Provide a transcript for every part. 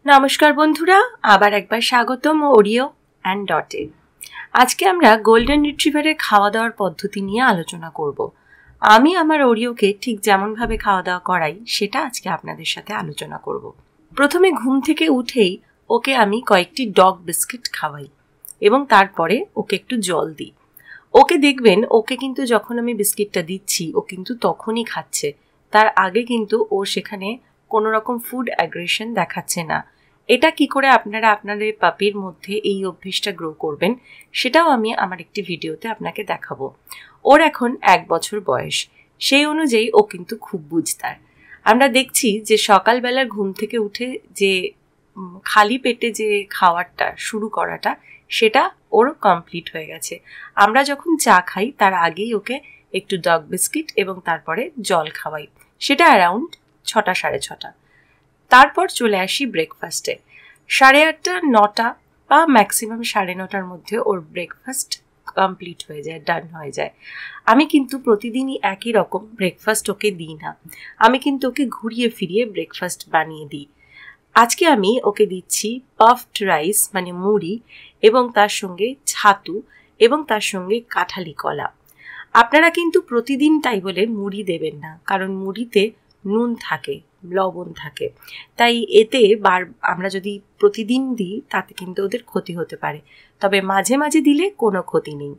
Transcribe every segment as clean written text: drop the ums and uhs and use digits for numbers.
নমস্কার বন্ধুরা, আবার একবার স্বাগতম ওরিও অ্যান্ড ডটে। আজকে আমরা গোল্ডেন রিট্রিভারের খাওয়া দাওয়ার পদ্ধতি নিয়ে আলোচনা করব। আমি আমার ওরিওকে ঠিক যেমনভাবে খাওয়া দাওয়া করাই সেটা আজকে আপনাদের সাথে আলোচনা করব। প্রথমে ঘুম থেকে উঠেই ওকে আমি কয়েকটি ডগ বিস্কিট খাওয়াই এবং তারপরে ওকে একটু জল দিই। ওকে দেখবেন, ওকে কিন্তু যখন আমি বিস্কিটটা দিচ্ছি ও কিন্তু তখনই খাচ্ছে, তার আগে কিন্তু ও সেখানে কোনো রকম ফুড অ্যাগ্রেশন দেখাচ্ছে না। এটা কি করে আপনারা আপনাদের পাপির মধ্যে এই অভ্যেসটা গ্রো করবেন সেটাও আমি আমার একটি ভিডিওতে আপনাকে দেখাবো। ওর এখন 1 বছর বয়স, সেই অনুযায়ী ও কিন্তু খুব বুঝতার। আমরা দেখছি যে সকালবেলার ঘুম থেকে উঠে যে খালি পেটে যে খাওয়ারটা শুরু করাটা সেটা ওর কমপ্লিট হয়ে গেছে। আমরা যখন চা খাই তার আগেই ওকে একটু ডগ বিস্কিট এবং তারপরে জল খাওয়াই, সেটা অ্যারাউন্ড 6টা 6:30। তারপর চলে আসি ব্রেকফাস্টে। 8:30 9টা বা ম্যাক্সিমাম 9:30টার মধ্যে ওর ব্রেকফাস্ট কমপ্লিট হয়ে যায়, ডান হয়ে যায়। আমি কিন্তু প্রতিদিনই একই রকম ব্রেকফাস্ট ওকে দিই না, আমি কিন্তু ওকে ঘুরিয়ে ফিরিয়ে ব্রেকফাস্ট বানিয়ে দিই। আজকে আমি ওকে দিচ্ছি পাফড রাইস মানে মুড়ি এবং তার সঙ্গে ছাতু এবং তার সঙ্গে কাঁঠালি কলা। আপনারা কিন্তু প্রতিদিন তাই বলে মুড়ি দেবেন না, কারণ মুড়িতে নুন থাকে, লবণ থাকে, তাই এতে আমরা যদি প্রতিদিন দিই তাতে কিন্তু ওদের ক্ষতি হতে পারে। তবে মাঝে মাঝে দিলে কোনো ক্ষতি নেই।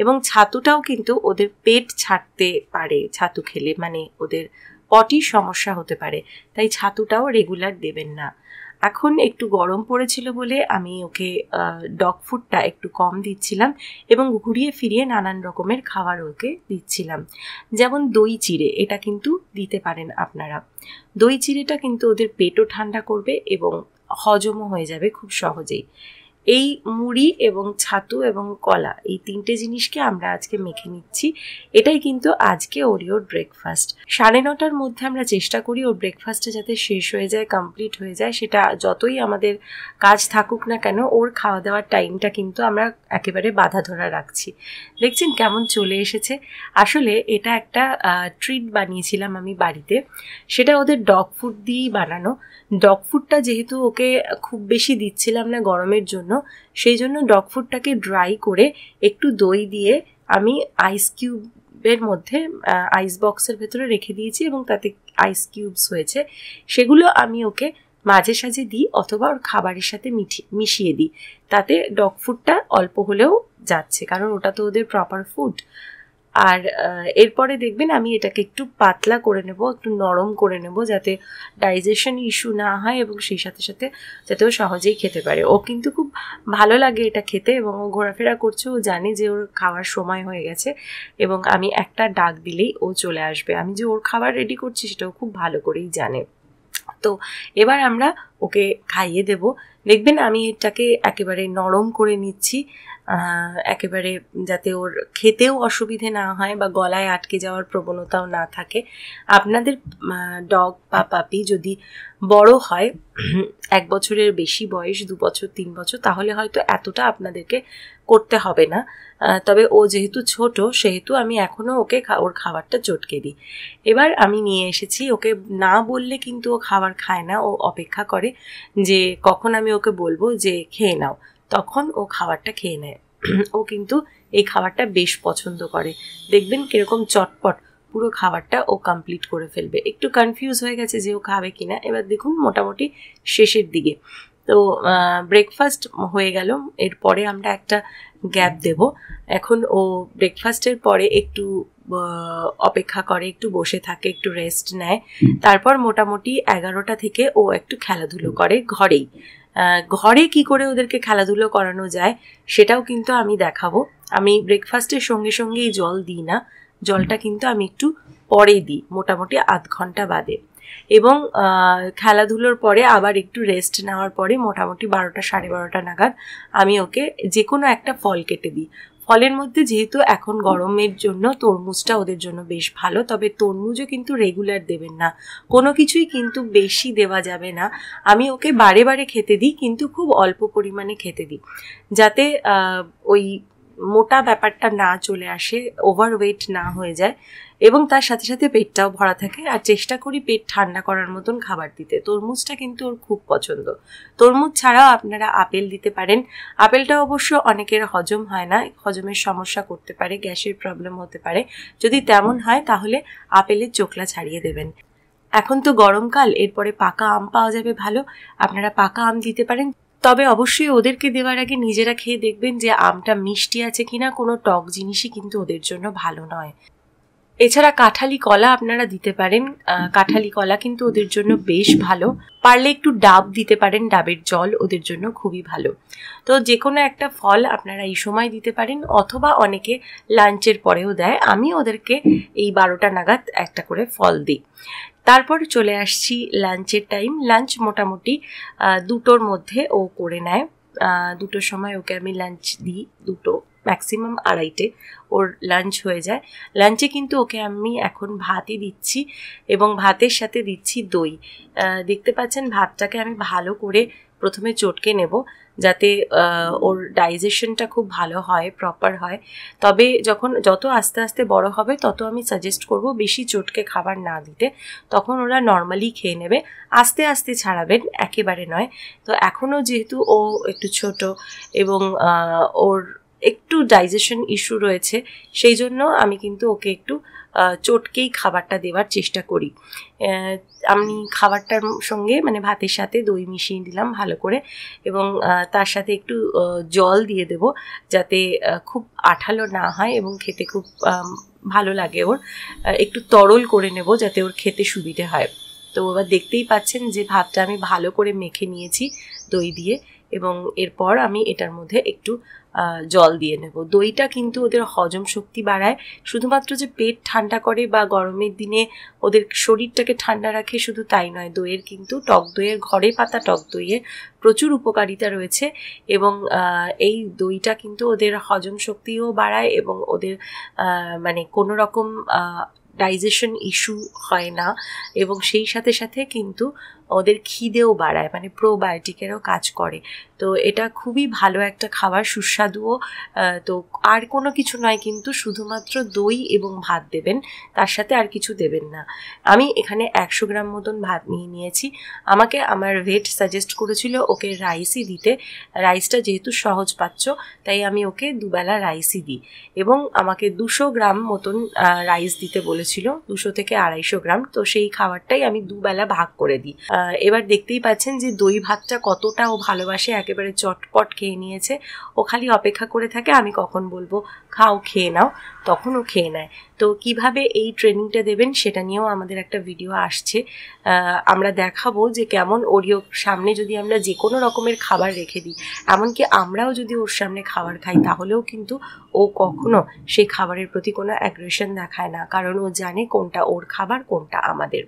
এবং ছাতুটাও কিন্তু ওদের পেট ছাড়তে পারে, ছাতু খেলে মানে ওদের পটির সমস্যা হতে পারে, তাই ছাতুটাও রেগুলার দেবেন না। এখন একটু গরম পড়েছিল বলে আমি ওকে ডগ ফুডটা একটু কম দিচ্ছিলাম এবং ঘুরিয়ে ফিরিয়ে নানান রকমের খাবার ওকে দিচ্ছিলাম, যেমন দই চিড়ে, এটা কিন্তু দিতে পারেন আপনারা। দই চিড়েটা কিন্তু ওদের পেটও ঠান্ডা করবে এবং হজমও হয়ে যাবে খুব সহজেই। এই মুড়ি এবং ছাতু এবং কলা, এই 3টে জিনিসকে আমরা আজকে মেখে নিচ্ছি। এটাই কিন্তু আজকে ওরিওর ব্রেকফাস্ট। 9:30টার মধ্যে আমরা চেষ্টা করি ওর ব্রেকফাস্টটা যাতে শেষ হয়ে যায়, কমপ্লিট হয়ে যায়। সেটা যতই আমাদের কাজ থাকুক না কেন, ওর খাওয়া দাওয়ার টাইমটা কিন্তু আমরা একেবারে বাঁধা ধরা রাখছি। দেখছেন কেমন চলে এসেছে। আসলে এটা একটা ট্রিট বানিয়েছিলাম আমি বাড়িতে, সেটা ওদের ডগ ফুড দিয়েই বানানো। ডগ ফুডটা যেহেতু ওকে খুব বেশি দিচ্ছিলাম না গরমের জন্য, সেই জন্য ডগ ফুডটাকে ড্রাই করে একটু দই দিয়ে আমি আইস কিউবের মধ্যে আইস বক্সের ভেতরে রেখে দিয়েছি এবং তাতে আইস কিউবস হয়েছে। সেগুলো আমি ওকে মাঝে সাঝে দিই অথবা ওর খাবারের সাথে মিশিয়ে দিই, তাতে ডগ ফুডটা অল্প হলেও যাচ্ছে, কারণ ওটা তো ওদের প্রপার ফুড। আর এরপরে দেখবেন আমি এটাকে একটু পাতলা করে নেব, একটু নরম করে নেব, যাতে ডাইজেশন ইস্যু না হয় এবং সেই সাথে সাথে যাতে ও সহজেই খেতে পারে। ও কিন্তু খুব ভালো লাগে এটা খেতে এবং ও ঘোরাফেরা করছে, ও জানে যে ওর খাওয়ার সময় হয়ে গেছে এবং আমি একটা ডাক দিলেই ও চলে আসবে। আমি যে ওর খাবার রেডি করছি সেটাও খুব ভালো করেই জানে। তো এবার আমরা ওকে খাইয়ে দেব। দেখবেন আমি এটাকে একেবারে নরম করে নিচ্ছি, একেবারে যাতে ওর খেতেও অসুবিধে না হয় বা গলায় আটকে যাওয়ার প্রবণতাও না থাকে। আপনাদের ডগ বা পাপি যদি বড় হয়, 1 বছরের বেশি বয়স, 2 বছর 3 বছর, তাহলে হয়তো এতটা আপনাদেরকে করতে হবে না। তবে ও যেহেতু ছোট সেহেতু আমি এখনও ওকে ওর খাবারটা চটকে দিই। এবার আমি নিয়ে এসেছি, ওকে না বললে কিন্তু ও খাবার খায় না, ও অপেক্ষা করে যে কখন আমি ওকে বলবো যে খেয়ে নাও, তখন ও খাবারটা খেয়ে নেয়। ও কিন্তু এই খাবারটা বেশ পছন্দ করে। দেখবেন কিরকম চটপট পুরো খাবারটা ও কমপ্লিট করে ফেলবে। একটু কনফিউজ হয়ে গেছে যে ও খাবে কিনা। এবার দেখুন মোটামুটি শেষের দিকে। তো ব্রেকফাস্ট হয়ে গেল, এরপরে আমরা একটা গ্যাপ দেব। এখন ও ব্রেকফাস্টের পরে একটু অপেক্ষা করে, একটু বসে থাকে, একটু রেস্ট নেয়। তারপর মোটামুটি 11টা থেকে ও একটু খেলাধুলো করে ঘরেই। ঘরে কি করে ওদেরকে খেলাধুলো করানো যায় সেটাও কিন্তু আমি দেখাবো। আমি ব্রেকফাস্টের সঙ্গে সঙ্গেই জল দিই না, জলটা কিন্তু আমি একটু পরে দিই, মোটামুটি আধ ঘন্টা বাদে। এবং খেলাধুলোর পরে আবার একটু রেস্ট নেওয়ার পরে মোটামুটি 12টা 12:30 নাগাদ আমি ওকে যে কোনো একটা ফল কেটে দিই। ফলের মধ্যে যেহেতু এখন গরমের জন্য তরমুজটা ওদের জন্য বেশ ভালো, তবে তরমুজও কিন্তু রেগুলার দেবেন না, কোনো কিছুই কিন্তু বেশি দেওয়া যাবে না। আমি ওকে বারে বারে খেতে দিই, কিন্তু খুব অল্প পরিমাণে খেতে দিই, যাতে ওই মোটা ব্যাপারটা না চলে আসে, ওভারওয়েট না হয়ে যায় এবং তার সাথে সাথে পেটটাও ভরা থাকে। আর চেষ্টা করি পেট ঠান্ডা করার মতন খাবার দিতে। তরমুজটা কিন্তু ওর খুব পছন্দ। তরমুজ ছাড়াও আপনারা আপেল দিতে পারেন। আপেলটা অবশ্য অনেকের হজম হয় না, হজমের সমস্যা করতে পারে, গ্যাসের প্রবলেম হতে পারে। যদি তেমন হয় তাহলে আপেলের চোখলা ছাড়িয়ে দেবেন। এখন তো গরমকাল, এরপরে পাকা আম পাওয়া যাবে ভালো, আপনারা পাকা আম দিতে পারেন। তবে অবশ্যই ওদেরকে দেওয়ার আগে নিজেরা খেয়ে দেখবেন যে আমটা মিষ্টি আছে কিনা। কোনো টক জিনিসই কিন্তু ওদের জন্য ভালো নয়। এছাড়া কাঁঠালি কলা আপনারা দিতে পারেন। কাঁঠালি কলা কিন্তু ওদের জন্য বেশ ভালো। পারলে একটু ডাব দিতে পারেন, ডাবের জল ওদের জন্য খুবই ভালো। তো যে কোনো একটা ফল আপনারা এই সময় দিতে পারেন, অথবা অনেকে লাঞ্চের পরেও দেয়। আমি ওদেরকে এই 12টা নাগাদ একটা করে ফল দিই। তারপর চলে আসছি লাঞ্চের টাইম। লাঞ্চ মোটামুটি 2টোর মধ্যে ও করে নেয়। 2টোর সময় ওকে আমি লাঞ্চ দিই। 2টো ম্যাক্সিমাম 2:30 ওর লাঞ্চ হয়ে যায়। লাঞ্চে কিন্তু ওকে আমি এখন ভাতই দিচ্ছি এবং ভাতের সাথে দিচ্ছি দই। দেখতে পাচ্ছেন ভাতটাকে আমি ভালো করে প্রথমে চটকে নেব, যাতে ওর ডাইজেশনটা খুব ভালো হয়, প্রপার হয়। তবে যত আস্তে আস্তে বড় হবে তত আমি সাজেস্ট করব বেশি চটকে খাবার না দিতে। তখন ওরা নর্মালি খেয়ে নেবে। আস্তে আস্তে ছাড়াবেন, একেবারে নয়। তো এখনও যেহেতু ও একটু ছোট এবং ওর একটু ডাইজেশন ইস্যু রয়েছে, সেই জন্য আমি কিন্তু ওকে একটু চটকেই খাবারটা দেওয়ার চেষ্টা করি। আমি খাবারটার সঙ্গে মানে ভাতের সাথে দই মিশিয়ে দিলাম ভালো করে, এবং তার সাথে একটু জল দিয়ে দেব, যাতে খুব আঠালো না হয় এবং খেতে খুব ভালো লাগে ওর। একটু তরল করে নেব যাতে ওর খেতে সুবিধে হয়। তো এবার দেখতেই পাচ্ছেন যে ভাতটা আমি ভালো করে মেখে নিয়েছি দই দিয়ে, এবং এরপর আমি এটার মধ্যে একটু জল দিয়ে নেব। দইটা কিন্তু ওদের হজম শক্তি বাড়ায়। শুধুমাত্র যে পেট ঠান্ডা করে বা গরমের দিনে ওদের শরীরটাকে ঠান্ডা রাখে শুধু তাই নয়, দইয়ের কিন্তু টক দইয়ের, ঘরে পাতা টক দইয়ের প্রচুর উপকারিতা রয়েছে। এবং এই দইটা কিন্তু ওদের হজম শক্তিও বাড়ায় এবং ওদের মানে কোনো রকম ডাইজেশন ইস্যু হয় না, এবং সেই সাথে সাথে কিন্তু ওদের খিদেও বাড়ায়, মানে প্রোবায়োটিকেরও কাজ করে। তো এটা খুবই ভালো একটা খাবার, সুস্বাদুও। তো আর কোনো কিছু নয়, কিন্তু শুধুমাত্র দই এবং ভাত দেবেন, তার সাথে আর কিছু দেবেন না। আমি এখানে 100 গ্রাম মতন ভাত নিয়ে নিয়েছি। আমাকে আমার ভেট সাজেস্ট করেছিল ওকে রাইসই দিতে। রাইসটা যেহেতু সহজ পাচ্ছ, তাই আমি ওকে দুবেলা রাইসই দিই, এবং আমাকে 200 গ্রাম মতন রাইস দিতে বলেছিল, 200 থেকে 250 গ্রাম। তো সেই খাবারটাই আমি দুবেলা ভাগ করে দিই। এবার দেখতেই পাচ্ছেন যে দই ভাতটা কতটা ও ভালোবাসে, একেবারে চটপট খেয়ে নিয়েছে। ও খালি অপেক্ষা করে থাকে আমি কখন বলবো খাও, খেয়ে নাও, তখন ও খেয়ে নেয়। তো কিভাবে এই ট্রেনিংটা দেবেন সেটা নিয়েও আমাদের একটা ভিডিও আসছে। আমরা দেখাবো যে কেমন ওরিও সামনে যদি আমরা যে কোনো রকমের খাবার রেখে দিই, এমনকি আমরাও যদি ওর সামনে খাবার খাই, তাহলেও কিন্তু ও কখনো সেই খাবারের প্রতি কোনো অ্যাগ্রেশন দেখায় না, কারণ ও জানে কোনটা ওর খাবার, কোনটা আমাদের।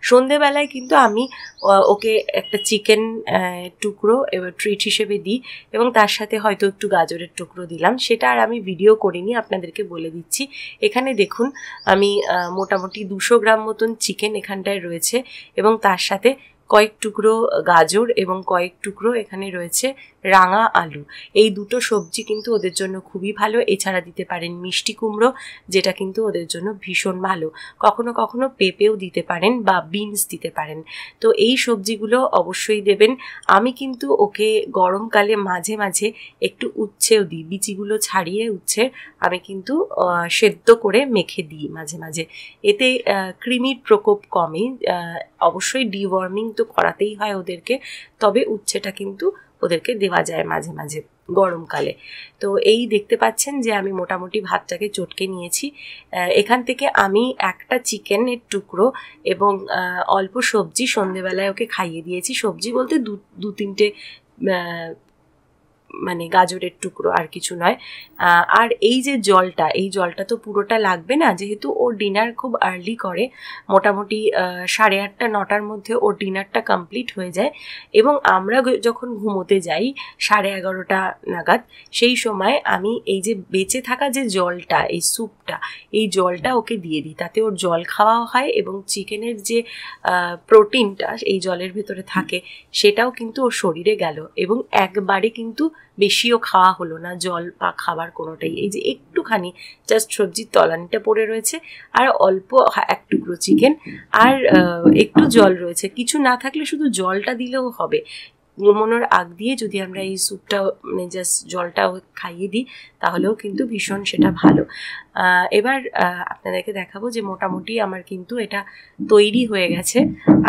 সন্ধেবেলায় কিন্তু আমি ওকে একটা চিকেন টুকরো এবার ট্রিট হিসেবে দিই, এবং তার সাথে হয়তো একটু গাজরের টুকরো দিলাম। সেটা আর আমি ভিডিও করিনি, আপনাদেরকে বলে দিচ্ছি। এখানে দেখুন আমি মোটামুটি 200 গ্রাম মতন চিকেন এখানটায় রয়েছে, এবং তার সাথে কয়েক টুকরো গাজর এবং কয়েক টুকরো এখানে রয়েছে রাঙা আলু। এই দুটো সবজি কিন্তু ওদের জন্য খুবই ভালো। এছাড়া দিতে পারেন মিষ্টি কুমড়ো, যেটা কিন্তু ওদের জন্য ভীষণ ভালো। কখনো কখনো পেঁপেও দিতে পারেন বা বিনস দিতে পারেন। তো এই সবজিগুলো অবশ্যই দেবেন। আমি কিন্তু ওকে গরমকালে মাঝে মাঝে একটু উচ্ছেও দিই, বিচিগুলো ছাড়িয়ে উচ্ছে আমি কিন্তু সেদ্ধ করে মেখে দিই মাঝে মাঝে। এতে কৃমির প্রকোপ কমে। অবশ্যই ডিওয়ার্মিং তো করাতেই হয় ওদেরকে, তবে উচ্ছেটা কিন্তু ওদেরকে দেওয়া যায় মাঝে মাঝে গরমকালে। তো এই দেখতে পাচ্ছেন যে আমি মোটামুটি ভাতটাকে চটকে নিয়েছি। এখান থেকে আমি একটা চিকেনের টুকরো এবং অল্প সবজি সন্ধেবেলায় ওকে খাইয়ে দিয়েছি। সবজি বলতে 2-3টে মানে গাজরের টুকরো, আর কিছু নয়। আর এই যে জলটা, এই জলটা তো পুরোটা লাগবে না, যেহেতু ও ডিনার খুব আর্লি করে, মোটামুটি 8:30-9টার মধ্যে ওর ডিনারটা কমপ্লিট হয়ে যায়। এবং আমরা যখন ঘুমোতে যাই 11:30 নাগাদ, সেই সময় আমি এই যে বেঁচে থাকা যে জলটা, এই স্যুপটা, এই জলটা ওকে দিয়ে দিই। তাতে ওর জল খাওয়াও হয় এবং চিকেনের যে প্রোটিনটা এই জলের ভেতরে থাকে সেটাও কিন্তু ওর শরীরে গেল, এবং একবারে কিন্তু বেশিও খাওয়া হলো না, জল বা খাবার কোনোটাই। এই যে একটুখানি জাস্ট সবজির তলানিটা পড়ে রয়েছে, আর অল্প এক টুকরো চিকেন, আর একটু জল রয়েছে। কিছু না থাকলে শুধু জলটা দিলেও হবে। ঘুমানোর আগ দিয়ে যদি আমরা এই স্যুপটা মানে জাস্ট জলটা খাইয়ে দিই তাহলেও কিন্তু ভীষণ সেটা ভালো। এবার আপনাদেরকে দেখাবো যে মোটামুটি আমার কিন্তু এটা তৈরি হয়ে গেছে।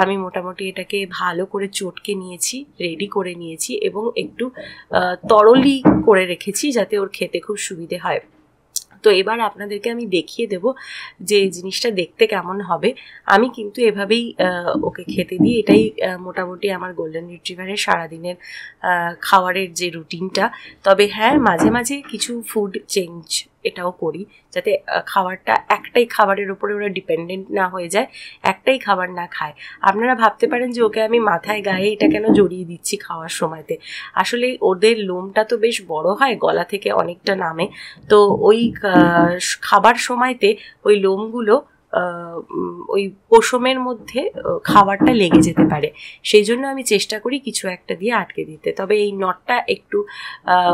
আমি মোটামুটি এটাকে ভালো করে চটকে নিয়েছি, রেডি করে নিয়েছি এবং একটু তরলই করে রেখেছি যাতে ওর খেতে খুব সুবিধে হয়। তো এবার আপনাদেরকে আমি দেখিয়ে দেব যে জিনিসটা দেখতে কেমন হবে। আমি কিন্তু এভাবেই ওকে খেতে দিই। এটাই মোটামুটি আমার গোল্ডেন রিট্রিভারের সারাদিনের খাবারের যে রুটিনটা। তবে হ্যাঁ, মাঝে মাঝে কিছু ফুড চেঞ্জ এটাও করি, যাতে খাবারটা একটাই খাবারের উপরে ওরা ডিপেন্ডেন্ট না হয়ে যায়, একটাই খাবার না খায়। আপনারা ভাবতে পারেন যে ওকে আমি মাথায় গায়ে এটা কেন জড়িয়ে দিচ্ছি খাওয়ার সময়তে। আসলে ওদের লোমটা তো বেশ বড় হয়, গলা থেকে অনেকটা নামে, তো ওই খাবার সময়তে ওই লোমগুলো ওই পশমের মধ্যে খাবারটা লেগে যেতে পারে। সেই জন্য আমি চেষ্টা করি কিছু একটা দিয়ে আটকে দিতে। তবে এই নটটা একটু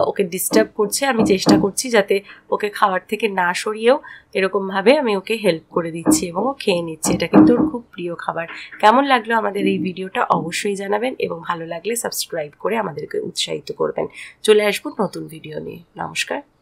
ওকে ডিস্টার্ব করছে, আমি চেষ্টা করছি যাতে ওকে খাবার থেকে না সরিয়েও এরকমভাবে আমি ওকে হেল্প করে দিচ্ছি এবং ও খেয়ে নিচ্ছে। এটা কিন্তু ওর খুব প্রিয় খাবার। কেমন লাগলো আমাদের এই ভিডিওটা অবশ্যই জানাবেন এবং ভালো লাগলে সাবস্ক্রাইব করে আমাদেরকে উৎসাহিত করবেন। চলে আসবো নতুন ভিডিও নিয়ে। নমস্কার।